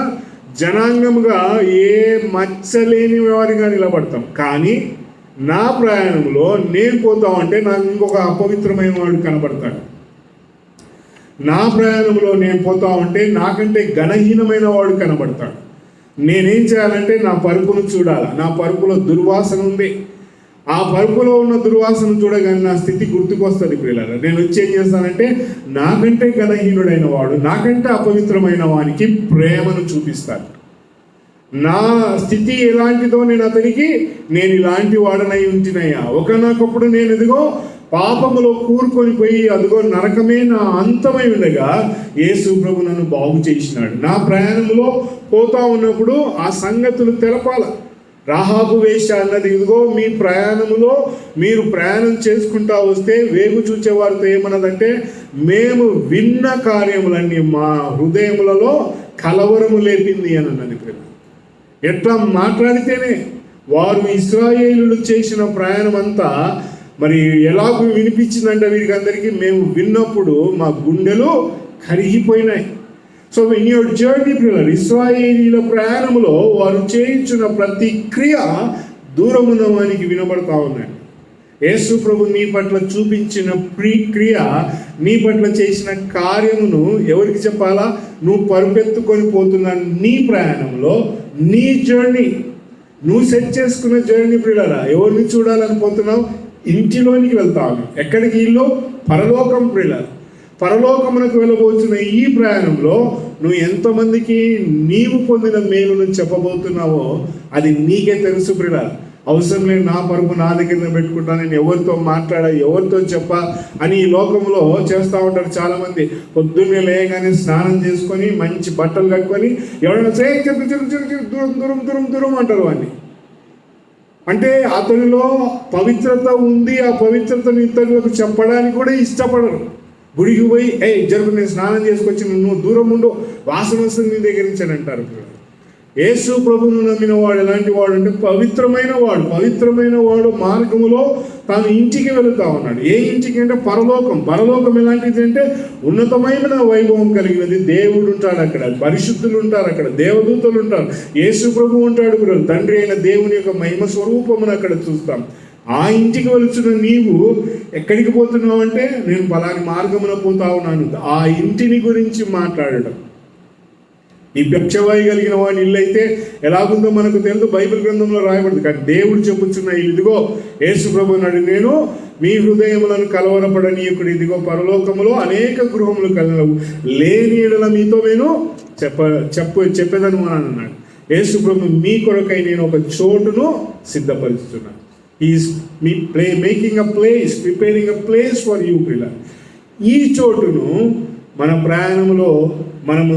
జనాంగముగా ఏ మచ్చలేని వారిగా నిలబడతాం. కానీ నా ప్రయాణంలో నేను పోతామంటే నాకు ఇంకొక అపవిత్రమైన వాడు కనబడతాడు. నా ప్రయాణంలో నేను పోతామంటే నాకంటే ఘనహీనమైన వాడు కనబడతాడు. నేనేం చేయాలంటే నా పరుపును చూడాలి. నా పరుపులో దుర్వాసన ఉంది. ఆ పరుపులో ఉన్న దుర్వాసన చూడగానే నా స్థితి గుర్తుకొస్తుంది పిల్లలు. నేను వచ్చి ఏం చేస్తానంటే నాకంటే ఘనహీనుడైన వాడు, నాకంటే అపవిత్రమైన వానికి ప్రేమను చూపిస్తాను. నా స్థితి ఎలాంటిదో నేను ఇలాంటి వాడనై ఉంటినయ్యా. ఒకనొకప్పుడు నేను ఇదిగో పాపములో కూరుకొని పోయి అదిగో నరకమే నా అంతమై ఉండగా యేసు ప్రభు నన్ను బాగు చేసినాడు. నా ప్రయాణంలో పోతా ఉన్నప్పుడు ఆ సంగతులు తెలపాల. రాహాబు వేష అన్నది ఇదిగో మీ ప్రయాణములో మీరు ప్రయాణం చేసుకుంటా వస్తే వేగు చూచేవారితో ఏమన్నదంటే మేము విన్న కార్యములన్నీ మా హృదయములలో కలవరము లేపింది అని అన్నది. ఎట్లా మాట్లాడితేనే వారు ఇశ్రాయేలులు చేసిన ప్రయాణం అంతా మరి ఎలాగూ వినిపించిందంటే వీరికి అందరికీ మేము విన్నప్పుడు మా గుండెలు కరిగిపోయినాయి. సో ఇన్ యువర్ జర్నీ పిల్లలు, ఇశ్రాయేలీల ప్రయాణంలో వారు చేయించిన ప్రతి క్రియ దూరమున్న వానికి వినబడతా ఉన్నాయి. యేసు ప్రభు నీ పట్ల చూపించిన క్రియ, నీ పట్ల చేసిన కార్యమును ఎవరికి చెప్పాలా? నువ్వు పరుపెత్తుకొని పోతున్న నీ ప్రయాణంలో, నీ జర్నీ, నువ్వు సెట్ చేసుకున్న జర్నీ పిల్లలా. ఎవరిని చూడాలని పోతున్నావు? ఇంటిలోనికి వెళ్తావు. ఎక్కడికి? ఇల్లు పరలోకం పిల్లలు. పరలోకమునకు వెళ్ళబోతున్న ఈ ప్రయాణంలో నువ్వు ఎంతమందికి నీవు పొందిన మేలును చెప్పబోతున్నావో అది నీకే తెలుసు పిల్లలు. అవసరం లేదు నా పరుపు నా దగ్గర పెట్టుకుంటా, నేను ఎవరితో మాట్లాడా, ఎవరితో చెప్పా అని ఈ లోకంలో చేస్తూ ఉంటారు చాలామంది. పొద్దున్నే లేయగానే స్నానం చేసుకొని మంచి బట్టలు కట్టుకొని ఎవరైనా దూరం అంటారు అని. అంటే అతనిలో పవిత్రత ఉంది. ఆ పవిత్రతను ఇతరులకు చెప్పడానికి కూడా ఇష్టపడరు. గుడికి పోయి జరుగు నేను స్నానం చేసుకొచ్చి నువ్వు దూరం ఉండు, వాసన వస్తుంది నీ దగ్గర నుంచి అని అంటారు. యేసు ప్రభువును నమ్మిన వాడు ఎలాంటి వాడు అంటే పవిత్రమైన వాడు మార్గములో తాను ఇంటికి వెళుతూ ఉన్నాడు. ఏ ఇంటికి అంటే పరలోకం ఎలాంటిది అంటే ఉన్నతమైన వైభవం కలిగినది. దేవుడు ఉంటాడు అక్కడ, పరిశుద్ధులు ఉంటారు అక్కడ, దేవదూతలు ఉంటారు, యేసు ప్రభు ఉంటాడు. తండ్రి అయిన దేవుని యొక్క మహిమ స్వరూపమును అక్కడ చూస్తాం. ఆ ఇంటికి వెళుతున్న నీవు ఎక్కడికి పోతున్నావు అంటే నేను పలాని మార్గమున పోతా ఉన్నాను. ఆ ఇంటిని గురించి మాట్లాడటం. ఈ బెచ్చవాయి కలిగిన వాడి ఇల్లు అయితే ఎలాగుందో మనకు తెలుసు, బైబిల్ గ్రంథంలో రాయబడింది. కానీ దేవుడు చెప్పుచున్న ఇదిగో యేసు ప్రభు అన్నాడు, నేను మీ హృదయములను కలవరపడనీయకుడు, ఇదిగో పరలోకములో అనేక గృహములు కలవు, లేని ఎడల మీతో నేను చెప్పేదను అని అన్నాడు. యేసు ప్రభు మీ కొరకై నేను ఒక చోటును సిద్ధపరుస్తున్నాను. Is making a place, preparing a place for you పిల్లలు. ఈ చోటును మన ప్రయాణంలో మనము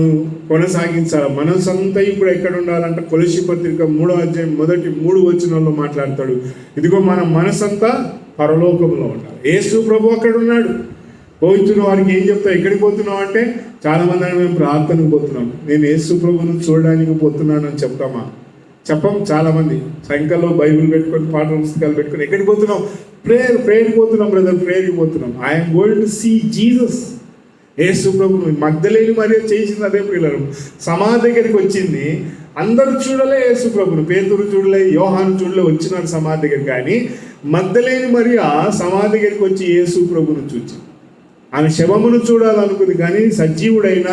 కొనసాగించాలి. మనసంతా ఇప్పుడు ఎక్కడ ఉండాలంటే కొలస్సీ పత్రిక 3వ అధ్యాయం మొదటి 3 వచనాల్లో మాట్లాడతాడు. ఇదిగో మన మనసంతా పరలోకంలో ఉండాలి. యేసు ప్రభు అక్కడ ఉన్నాడు. పోతున్న వారికి ఏం చెప్తావు, ఎక్కడికి పోతున్నావు అంటే చాలామంది అని మేము ప్రార్థనకు పోతున్నాం, నేను యేసు ప్రభువును చూడడానికి పోతున్నాను అని చెప్తామా? చెప్పం. చాలామంది సాయంకాలంలో బైబిల్ పెట్టుకొని పాటల పుస్తకాలు పెట్టుకొని ఎక్కడికి పోతున్నాం? ప్రేయర్కి పోతున్నాం బ్రదర్, ప్రేయర్కి పోతున్నాం. I'm going to see Jesus. Yesu ప్రభువును మగ్దలేని మరియ చేసింది అదే. పిల్లలు సమాధి దగ్గరికి వచ్చింది, అందరూ చూడలే యేసు ప్రభువును, పేతురు చూడలే, యోహాను చూడలే, వచ్చినారు సమాధి దగ్గర. కానీ మగ్దలేని మరియ సమాధి దగ్గరికి వచ్చి యేసు ప్రభువును చూచి, ఆమె శవమును చూడాలనుకుంది కానీ సజీవుడైన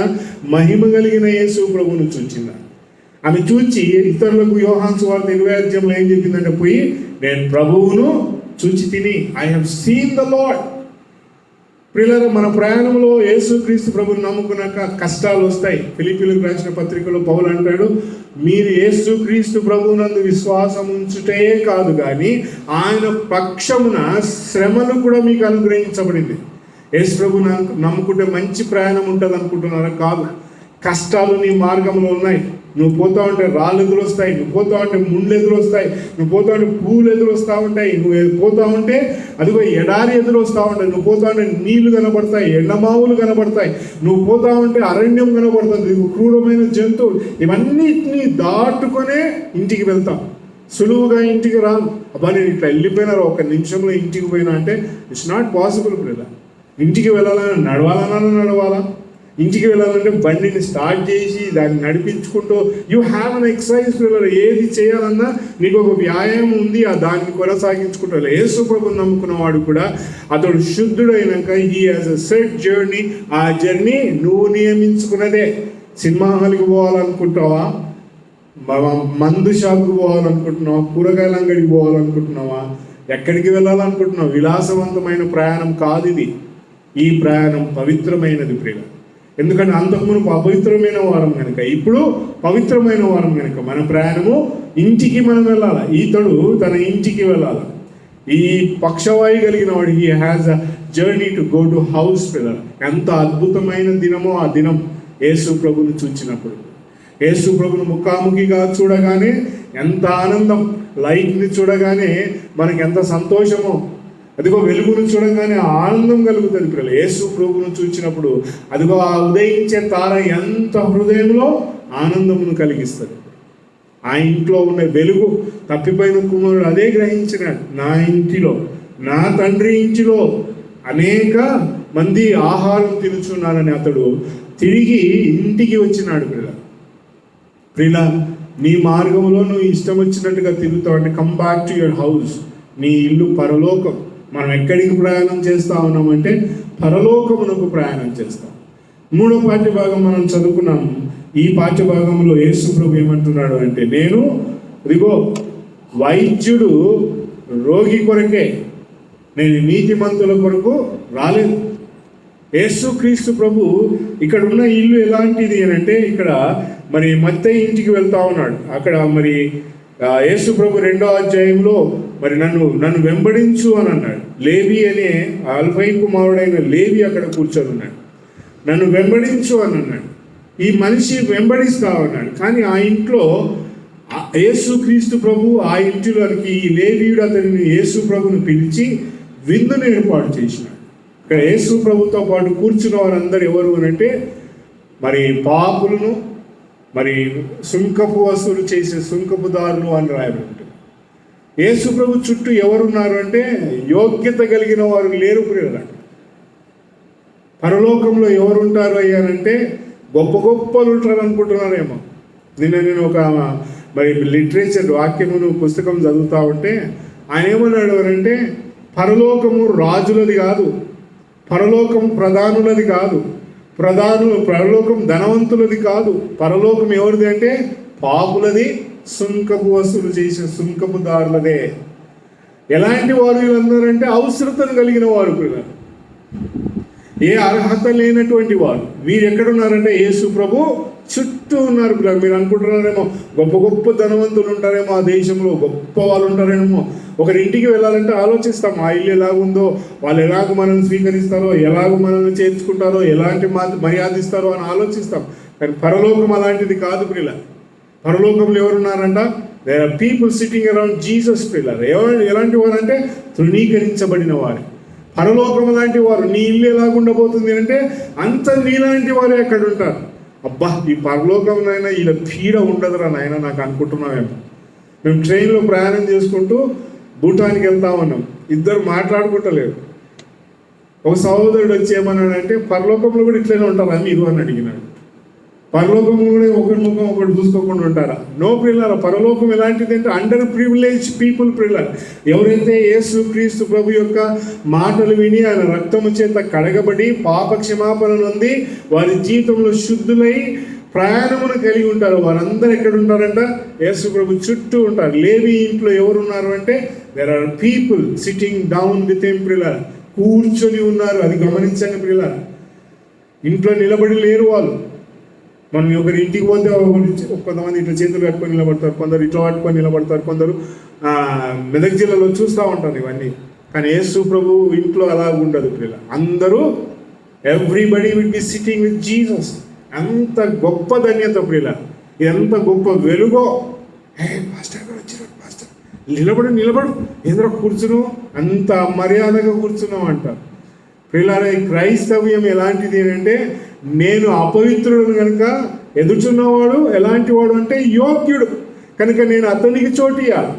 మహిమ కలిగిన యేసు ప్రభువును చూచింది. ఆమె చూచి ఇతరులకు యోహాను సువార్త 20వ అధ్యాయంలో ఏం చెప్పిందంటే, పోయి నేను ప్రభువును చూచి తిని, I have seen the lord. ప్రియులారా, మన ప్రయాణంలో యేసుక్రీస్తు ప్రభువుని నమ్ముకున్నాక కష్టాలు వస్తాయి. ఫిలిప్పీయులకు రాసిన పత్రికలో పౌలు అంటాడు, మీరు యేసుక్రీస్తు ప్రభువునందు విశ్వాసం ఉంచుటే కాదు కానీ ఆయన పక్షమున శ్రమలు కూడా మీకు అనుగ్రహించబడింది. యేసు ప్రభువుని నమ్ముకుంటే మంచి ప్రయాణం ఉంటుంది అనుకుంటున్నారా? కాదు. కష్టాలు నీ మార్గంలో ఉన్నాయి. నువ్వు పోతా ఉంటే రాళ్ళు ఎదురొస్తాయి, నువ్వు పోతా ఉంటే ముండ్లు ఎదురొస్తాయి, నువ్వు పోతా ఉంటే పూలు ఎదురొస్తూ ఉంటాయి, నువ్వు పోతా ఉంటే అదిగో ఎడారి ఎదురొస్తూ ఉంటాయి, నువ్వు పోతా ఉంటే నీళ్లు కనబడతాయి, ఎండమావులు కనబడతాయి, నువ్వు పోతా ఉంటే అరణ్యం కనబడుతుంది, క్రూరమైన జంతువులు, ఇవన్నిటినీ దాటుకొనే ఇంటికి వెళ్తాం. సులువుగా ఇంటికి రాను. అబ్బా నేను ఇట్లా వెళ్ళిపోయినారు, ఒక నిమిషంలో ఇంటికి పోయినా అంటే ఇట్స్ నాట్ పాసిబుల్. బ్రదర్, ఇంటికి వెళ్ళాలని నడవాలా? ఇంటికి వెళ్ళాలంటే బండిని స్టార్ట్ చేసి దాన్ని నడిపించుకుంటూ యూ హ్యావ్ అన్ ఎక్సర్సైజ్. పిల్లలు ఏది చేయాలన్నా నీకు ఒక వ్యాయామం ఉంది, ఆ దాన్ని కొనసాగించుకుంటూ యేసు ప్రభువుని నమ్ముకున్నవాడు కూడా అతడు శుద్ధుడైనాక he has a set journey. ఆ జర్నీ నువ్వు నియమించుకున్నదే. సినిమా హాల్కి పోవాలనుకుంటావా? మందు షాప్కి పోవాలనుకుంటున్నావా? కూరగాయల అంగడికి పోవాలనుకుంటున్నావా? ఎక్కడికి వెళ్ళాలనుకుంటున్నావు? విలాసవంతమైన ప్రయాణం కాదు ఇది. ఈ ప్రయాణం పవిత్రమైనది ప్రియుల. ఎందుకంటే అంతకుమునుపు అపవిత్రమైన వారం కనుక, ఇప్పుడు పవిత్రమైన వారం కనుక మన ప్రయాణము ఇంటికి మనం వెళ్ళాలి. ఈతడు తన ఇంటికి వెళ్ళాలి. ఈ పక్షవాయు కలిగిన వాడు he has a journey to go to house. పిల్లలు, ఎంత అద్భుతమైన దినమో ఆ దినం యేసు ప్రభువును చూచినప్పుడు. యేసు ప్రభువును ముఖాముఖిగా చూడగానే ఎంత ఆనందం, లైట్ని చూడగానే మనకి ఎంత సంతోషమో, అదిగో వెలుగును చూడగానే ఆనందం కలుగుతుంది. పిల్లలు, యేసు ప్రభువును చూచినప్పుడు అదిగో ఆ ఉదయించే తార ఎంత హృదయంలో ఆనందమును కలిగిస్తుంది. ఆ ఇంట్లో ఉన్న వెలుగు తప్పిపోయిన కుమారుడు అదే గ్రహించినాడు. నా ఇంటిలో, నా తండ్రి ఇంటిలో అనేక మంది ఆహారం తినుచున్నారని అతడు తిరిగి ఇంటికి వచ్చినాడు. ప్రియుల, నీ మార్గంలో నువ్వు ఇష్టం వచ్చినట్టుగా తిరుగుతావు అంటే come back to your house. నీ ఇల్లు పరలోకం. మనం ఎక్కడికి ప్రయాణం చేస్తూ ఉన్నామంటే పరలోకమునకు ప్రయాణం చేస్తాం. 3వ పాఠ్యభాగం మనం చదువుకున్నాము. ఈ పాఠ్యభాగంలో యేసు ప్రభు ఏమంటున్నాడు అంటే, నేను ఇదిగో వైద్యుడు రోగి కొరకే, నేను నీతిమంతుల కొరకు రాలేదు. యేసుక్రీస్తు ప్రభు ఇక్కడ ఉన్న ఇల్లు ఎలాంటిది అని అంటే, ఇక్కడ మరి మత్తయి ఇంటికి వెళ్తా ఉన్నాడు. అక్కడ మరి యేసు ప్రభు 2వ అధ్యాయంలో మరి నన్ను వెంబడించు అని అన్నాడు. లేవి అనే అల్ఫై కుమారుడైన లేవి అక్కడ కూర్చొని ఉన్నాడు. నన్ను వెంబడించు అని అన్నాడు. ఈ మనిషి వెంబడిస్తా ఉన్నాడు. కానీ ఆ ఇంట్లో యేసుక్రీస్తు ప్రభు ఆ ఇంటిలోనికి ఈ లేవీయుడు అతనిని యేసు ప్రభుని పిలిచి విందును ఏర్పాటు చేసినాడు. ఇక్కడ యేసు ప్రభుతో పాటు కూర్చున్న వారందరూ ఎవరు అని అంటే మరి పాపులను, మరి సుంకపు వసూలు చేసే సుంకపుదారులు అని రాయబడి ఉంటుంది. యేసు ప్రభు చుట్టూ ఎవరున్నారు అంటే యోగ్యత కలిగిన వారు లేరు. ప్రియులారా, పరలోకంలో ఎవరు ఉంటారు అయ్యానంటే గొప్పలు ఉంటారు అనుకుంటున్నారేమో. నేను ఒక మరి లిటరేచర్ వాక్యమును పుస్తకం చదువుతూ ఉంటే ఆయన ఏమన్నాడు అంటే, పరలోకము రాజులది కాదు, పరలోకం ప్రధానులది కాదు, పరలోకం ధనవంతులది కాదు, పరలోకం ఎవరిది అంటే పాపులది, సుంకపు వసూలు చేసే సుంకపుదారులదే. ఎలాంటి వారు వీళ్ళందరంటే అవసరతను కలిగిన వారు, ఏ అర్హత లేనటువంటి వారు. వీరు ఎక్కడున్నారంటే యేసు ప్రభు చుట్టూ ఉన్నారు. మీరు అనుకుంటున్నారేమో గొప్ప ధనవంతులు ఉంటారేమో ఆ దేశంలో, గొప్ప వాళ్ళు ఉంటారేమో. ఒకరింటికి వెళ్ళాలంటే ఆలోచిస్తాం, ఆ ఇల్లు ఎలాగుందో, వాళ్ళు ఎలాగ మనల్ని స్వీకరిస్తారో, ఎలాగ మనల్ని చేర్చుకుంటారో, ఎలాంటి మర్యాద ఇస్తారో అని ఆలోచిస్తాం. కానీ పరలోకం అలాంటిది కాదు ప్రియుల. పరలోకంలో ఎవరున్నారంట? There are people sitting around Jesus. ప్రియుల, ఎలాంటి వారంటే తృణీకరించబడిన వారు. పరలోకం లాంటి వారు. నీ ఇల్లు ఎలాగుండబోతుంది అంటే అంత నీలాంటి వారే అక్కడ ఉంటారు. అబ్బా, ఈ పరలోకంలో ఇలా పీడ ఉండదురా నాయన నాకు అనుకుంటున్నామేమో. మేము ట్రైన్లో ప్రయాణం చేసుకుంటూ భూటానికి వెళ్తా ఉన్నాం. ఇద్దరు మాట్లాడుకుంటలేరు. ఒక సహోదరుడు వచ్చి ఏమన్నాడంటే, పరలోకంలో కూడా ఇట్లనే ఉంటారా మీరు అని అడిగినాడు. పరలోకంలో కూడా ఒకరి ముఖం ఒకటి చూసుకోకుండా ఉంటారా? నో ప్రిల్లర్. పరలోకం ఎలాంటిది అంటే అండర్ ప్రివిలేజ్ పీపుల్ ప్రిల్లర్. ఎవరైతే యేసు క్రీస్తు ప్రభు యొక్క మాటలు విని ఆయన రక్తము చేత కడగబడి పాప క్షమాపణ నొంది వారి జీవితంలో శుద్ధులై ప్రయాణమును కలిగి ఉంటారు, వారందరూ ఎక్కడ ఉంటారంట? యేసు ప్రభు చుట్టూ ఉంటారు. లేవి ఇంట్లో ఎవరున్నారు అంటే there are people sitting down with him ప్రిల్లర్. కూర్చొని ఉన్నారు. అది గమనించండి ప్రిల్లర్. ఇంట్లో నిలబడి లేరు వాళ్ళు. మనం ఒకరి ఇంటికి పోతే కొంతమంది ఇట్లా చేతులు కట్టుకొని నిలబడతారు, కొందరు ఇట్లా పట్టుకొని నిలబడతారు, కొందరు మెదక్ జిల్లాలో చూస్తూ ఉంటారు ఇవన్నీ. కానీ యేసు ప్రభు ఇంట్లో అలా ఉండదు ప్రిల్లర్. అందరూ everybody will be sitting with Jesus. ఎంత గొప్ప ధన్యత ప్రిల్లర్, ఎంత గొప్ప వెలుగో. పాస్టర్ గారు వచ్చినారు, పాస్టర్ నిలబడు ఎందుకు కూర్చున్నావు, అంత మర్యాదగా కూర్చున్నావు అంటారు ప్రిల్లర్. క్రైస్తవ్యం ఎలాంటిది అంటే, నేను అపవిత్రుడు కనుక ఎదుర్చున్నవాడు ఎలాంటి వాడు అంటే యోగ్యుడు కనుక నేను అతనికి చోటియాలి.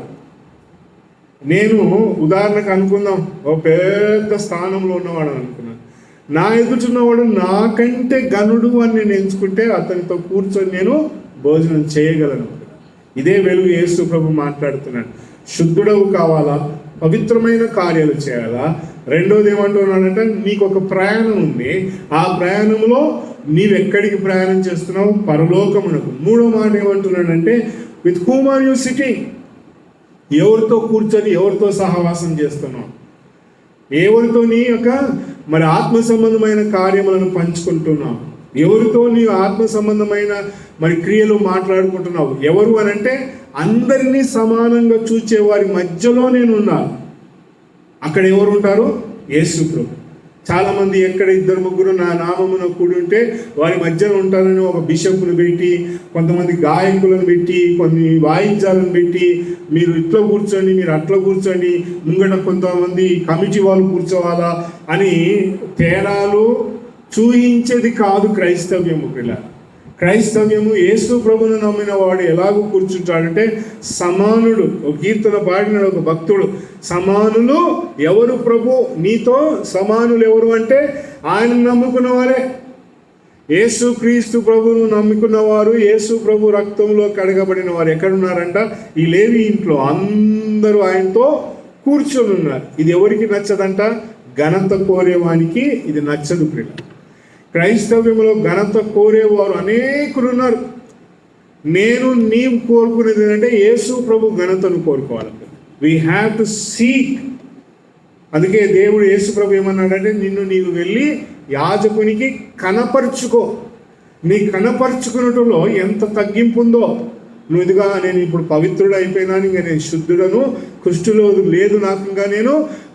నేను ఉదాహరణకు అనుకుందాం, ఓ పెద్ద స్థానంలో ఉన్నవాడు అనుకున్నాను. నా ఎదుర్చున్నవాడు నాకంటే గనుడు అని నేను ఎంచుకుంటే అతనితో కూర్చొని నేను భోజనం చేయగలను. ఇదే వెలుగు యేసు ప్రభు మాట్లాడుతున్నాడు. శుద్ధుడవు కావాలా, పవిత్రమైన కార్యాలు చేయాలా. రెండోది ఏమంటున్నాడంటే, నీకు ఒక ప్రయాణం ఉంది, ఆ ప్రయాణంలో నీవెక్కడికి ప్రయాణం చేస్తున్నావు? పరలోకమునకు. మూడో మాట ఏమంటున్నాడంటే, with whom are you sitting? ఎవరితో కూర్చొని ఎవరితో సహవాసం చేస్తున్నావు? ఎవరితో నీ యొక్క మరి ఆత్మ సంబంధమైన కార్యములను పంచుకుంటున్నావు? ఎవరితో నీ ఆత్మ సంబంధమైన మరి క్రియలు మాట్లాడుకుంటున్నావు? ఎవరు అని అంటే, అందరినీ సమానంగా చూచే వారి మధ్యలో నేను ఉన్నాను. అక్కడ ఎవరు ఉంటారు? యేసు ప్రభు. చాలామంది ఎక్కడ ఇద్దరు ముగ్గురు నా నామమున కూడి ఉంటే వారి మధ్యలో ఉంటారని ఒక బిషప్ను పెట్టి, కొంతమంది గాయకులను పెట్టి, కొన్ని వాయిద్యాలను పెట్టి, మీరు ఇట్లా కూర్చోండి, మీరు అట్లా కూర్చోండి, ముంగట కొంతమంది కమిటీ వాళ్ళు కూర్చోవాలా అని తేడాలు చూయించేది కాదు క్రైస్తవ్యము పిల్లలు. క్రైస్తవ్యము యేసు ప్రభువును నమ్మిన వాడు ఎలాగూ కూర్చుంటాడంటే సమానుడు. ఒక కీర్తన పాడినాడు ఒక భక్తుడు, సమానులు ఎవరు ప్రభు? నీతో సమానులు ఎవరు అంటే ఆయన నమ్ముకున్న వారే. యేసు క్రీస్తు ప్రభువును నమ్ముకున్న వారు, యేసు ప్రభు రక్తంలో కడగబడిన వారు ఎక్కడున్నారంట? ఈ లేవి ఇంట్లో అందరూ ఆయనతో కూర్చొని ఉన్నారు. ఇది ఎవరికి నచ్చదంట? ఘనత కోరేవానికి ఇది నచ్చదు ప్రియ. క్రైస్తవ్యంలో ఘనత కోరేవారు అనేకులు ఉన్నారు. నీవు కోరుకునేది ఏంటంటే యేసు ప్రభు ఘనతను కోరుకోవాలి. We have to seek. అందుకే దేవుడు యేసు ప్రభు ఏమన్నాడంటే, నిన్ను నీవు వెళ్ళి యాజకునికి కనపరుచుకో. నీ కనపరుచుకున్నట్లో ఎంత తగ్గింపు ఉందో. నువ్వు ఇదిగా నేను ఇప్పుడు పవిత్రుడు అయిపోయినాను, ఇంకా నేను శుద్ధుడను, కుష్ఠులో లేదు నాకు, ఇంకా నేను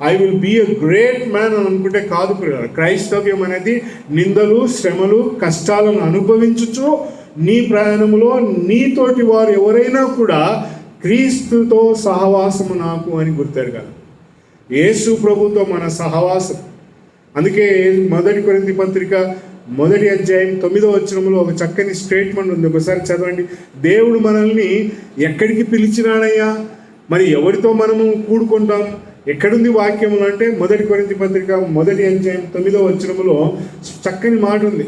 I will be a great man అని అనుకుంటే కాదు పిల్లలు. క్రైస్తవ్యం అనేది నిందలు, శ్రమలు, కష్టాలను అనుభవించుచు నీ ప్రయాణంలో నీతోటి వారు ఎవరైనా కూడా క్రీస్తుతో సహవాసము నాకు అని గుర్తెరగాలి. యేసు ప్రభుతో మన సహవాసం. అందుకే 1 కొరింథీ పత్రిక 1వ అధ్యాయం 9వ వచనంలో ఒక చక్కని స్టేట్మెంట్ ఉంది. ఒకసారి చదవండి. దేవుడు మనల్ని ఎక్కడికి పిలిచినాడయ్యా, మరి ఎవరితో మనము కూడుకుంటాం? ఎక్కడుంది వాక్యములు అంటే 1 కొరింథీ పత్రిక 1వ అధ్యాయం 9వ వచనంలో చక్కని మాట ఉంది.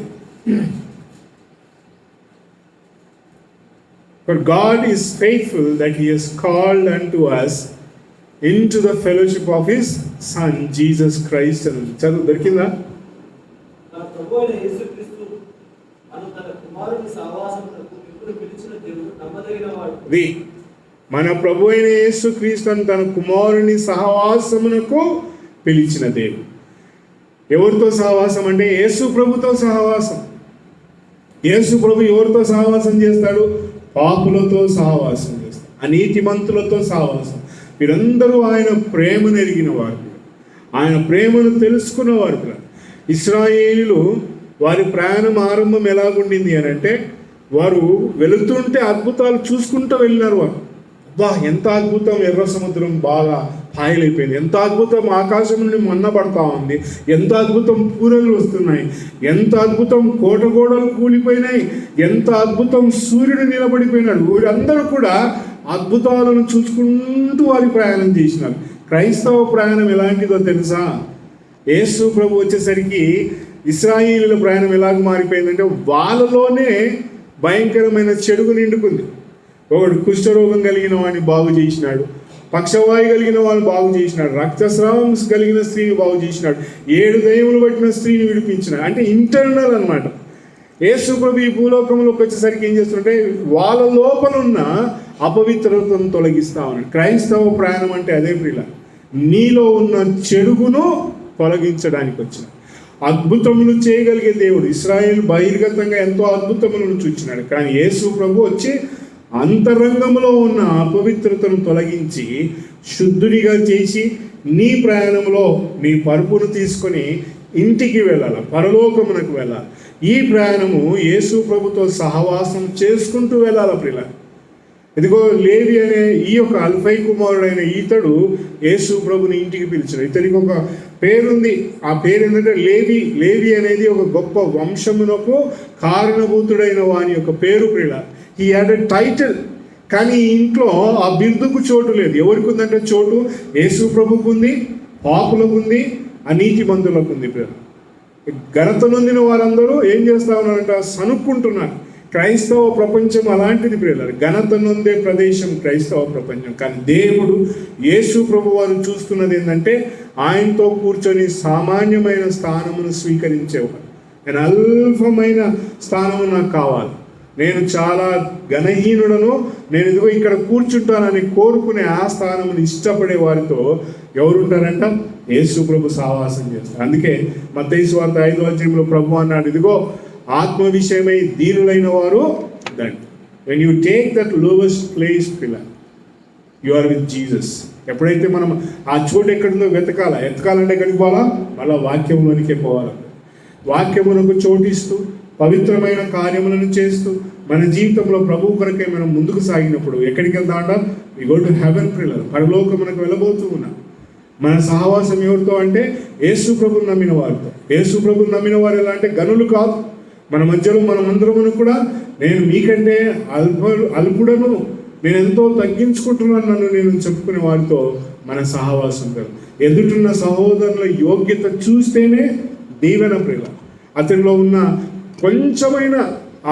For God is faithful that he has called unto us into the fellowship of his Son Jesus Christ. చదువు దొరికిందా? మన ప్రభు అయిన యేసు క్రీస్తును తన కుమారుని సహవాసమునకు పిలిచిన దేవుడు. ఎవరితో సహవాసం అంటే యేసు ప్రభుతో సహవాసం. యేసు ప్రభు ఎవరితో సహవాసం చేస్తాడు? పాపులతో సహవాసం చేస్తాడు, అనీతిమంతులతో సహవాసం. వీరందరూ ఆయన ప్రేమను ఎరిగిన వారు, ఆయన ప్రేమను తెలుసుకున్నవారు. ఇశ్రాయేలీయులు వారి ప్రయాణం ఆరంభం ఎలాగుండింది అని అంటే, వారు వెళుతుంటే అద్భుతాలు చూసుకుంటూ వెళ్ళినారు. వారు అబ్బా ఎంత అద్భుతం, ఎర్ర సముద్రం బాగా పాయలైపోయింది. ఎంత అద్భుతం, ఆకాశం నుండి మన్న పడతా ఉంది, ఎంత అద్భుతం పూరలు వస్తున్నాయి, ఎంత అద్భుతం కోటగోడలు కూలిపోయినాయి, ఎంత అద్భుతం సూర్యుడు నిలబడిపోయినాడు. వీరందరూ కూడా అద్భుతాలను చూసుకుంటూ వారి ప్రయాణం చేసినారు. క్రైస్తవ ప్రయాణం ఎలాంటిదో తెలుసా? యేసు ప్రభు వచ్చేసరికి ఇశ్రాయేలీయుల ప్రయాణం ఎలాగ మారిపోయిందంటే వాళ్ళలోనే భయంకరమైన చెడుగు నిండుకుంది. ఒకడు కుష్ఠరోగం కలిగిన వాడిని బాగు చేసినాడు, పక్షవాయు కలిగిన వాడిని బాగు చేసినాడు, రక్తస్రావం కలిగిన స్త్రీని బాగు చేసినాడు, 7 దయ్యములు పట్టిన స్త్రీని విడిపించినాడు. అంటే ఇంటర్నల్ అనమాట. యేసు ప్రభు ఈ భూలోకంలోకి వచ్చేసరికి ఏం చేస్తుంటే వాళ్ళ లోపల ఉన్న అపవిత్రతను తొలగిస్తా ఉన్నాడు. క్రైస్తవ ప్రయాణం అంటే అదే ప్రియుల, నీలో ఉన్న చెడుగును తొలగించడానికి వచ్చిన అద్భుతములు చేయగలిగే దేవుడు. ఇశ్రాయేలు బహిర్గతంగా ఎంతో అద్భుతములను చూచినాడు, కానీ యేసు ప్రభు వచ్చి అంతరంగంలో ఉన్న అపవిత్రతను తొలగించి శుద్ధునిగా చేసి నీ ప్రయాణంలో నీ పరుపును తీసుకొని ఇంటికి వెళ్ళాలి, పరలోకమునకు వెళ్ళాలి. ఈ ప్రయాణము యేసు ప్రభుతో సహవాసం చేసుకుంటూ వెళ్ళాలి ప్రియుల. ఇదిగో లేవి అనే ఈ యొక్క అల్ఫై కుమారుడైన ఈతడు యేసు ప్రభుని ఇంటికి పిలిచాడు. ఇతనికి ఒక పేరుంది, ఆ పేరు ఏంటంటే లేవి. లేవి అనేది ఒక గొప్ప వంశమునకు కారణభూతుడైన వాని యొక్క పేరు ప్రియుల. హీ హ్యాడ్ ఎ టైటిల్, కానీ ఈ ఇంట్లో ఆ బిరుదుకు చోటు లేదు. ఎవరికి ఉందంటే చోటు యేసు ప్రభుకు ఉంది, పాపులకు ఉంది, అనీతిమంతులకు ఉంది. ఘనత నొందిన వారందరూ ఏం చేస్తా ఉన్నారంట? సనుక్కుంటున్నారు. క్రైస్తవ ప్రపంచం అలాంటిది ప్రియులారా, ఘనత నొందే ప్రదేశం క్రైస్తవ ప్రపంచం. కానీ దేవుడు యేసు ప్రభు వారు చూస్తున్నది ఏంటంటే ఆయనతో కూర్చొని సామాన్యమైన స్థానమును స్వీకరించేవాడు. నేను అల్పమైన స్థానము నాకు కావాలి, నేను చాలా ఘనహీనుడను, నేను ఇదిగో ఇక్కడ కూర్చుంటానని కోరుకునే ఆ స్థానమును ఇష్టపడే వారితో ఎవరుంటారంట? యేసు ప్రభు సహవాసం చేస్తారు. అందుకే మత్తయి సువార్త 5వ అధ్యాయంలో ప్రభు అన్నాడు, ఇదిగో ఆత్మ విషయమై దీనులైన వారు దండి. When you take that lowest place పిల్లర్, యు ఆర్ విత్ జీసస్. ఎప్పుడైతే మనం ఆ చోటు ఎక్కడుందో ఎతకాలంటే ఎక్కడికి పోవాలా? మళ్ళీ వాక్యంలోనికే పోవాలి. వాక్యమునకు చోటిస్తూ పవిత్రమైన కార్యములను చేస్తూ మన జీవితంలో ప్రభు కొరకే మనం ముందుకు సాగినప్పుడు ఎక్కడికి వెళ్తామంట? వి గో టు హెవెన్ ప్రియులారా, పరలోకమునకు వెళ్ళబోతూ ఉన్నాం. మన సహవాసం ఎవరితో అంటే యేసు ప్రభుని నమ్మిన వారితో. యేసు ప్రభుని నమ్మిన వారు ఎలా అంటే గనులు కాదు, మన మధ్యలో మనమందరమును కూడా నేను మీకంటే అల్పుడను, నేను ఎంతో తగ్గించుకుంటున్నాను నన్ను నేను చెప్పుకునే వారితో మన సహవాసం కాదు. ఎదుటిన్న సహోదరుల యోగ్యత చూస్తేనే దీవెన ప్రియుల. అతనిలో ఉన్న కొంచెమైన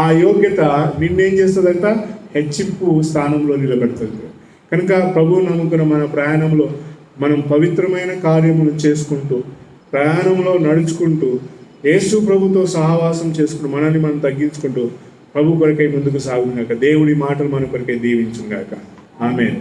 ఆ యోగ్యత నిన్నేం చేస్తుందంట? హెచ్చింపు స్థానంలో నిలబెడుతుంది. కనుక ప్రభువు నమ్ముకున్న మన ప్రయాణంలో మనం పవిత్రమైన కార్యములు చేసుకుంటూ ప్రయాణంలో నడుచుకుంటూ యేసు ప్రభుతో సహవాసం చేసుకుంటూ మనల్ని మనం తగ్గించుకుంటూ ప్రభు కొరకై ముందుకు సాగుగాక. దేవుడి మాటలు మన కొరకై దీవించుగాక. ఆమేన్.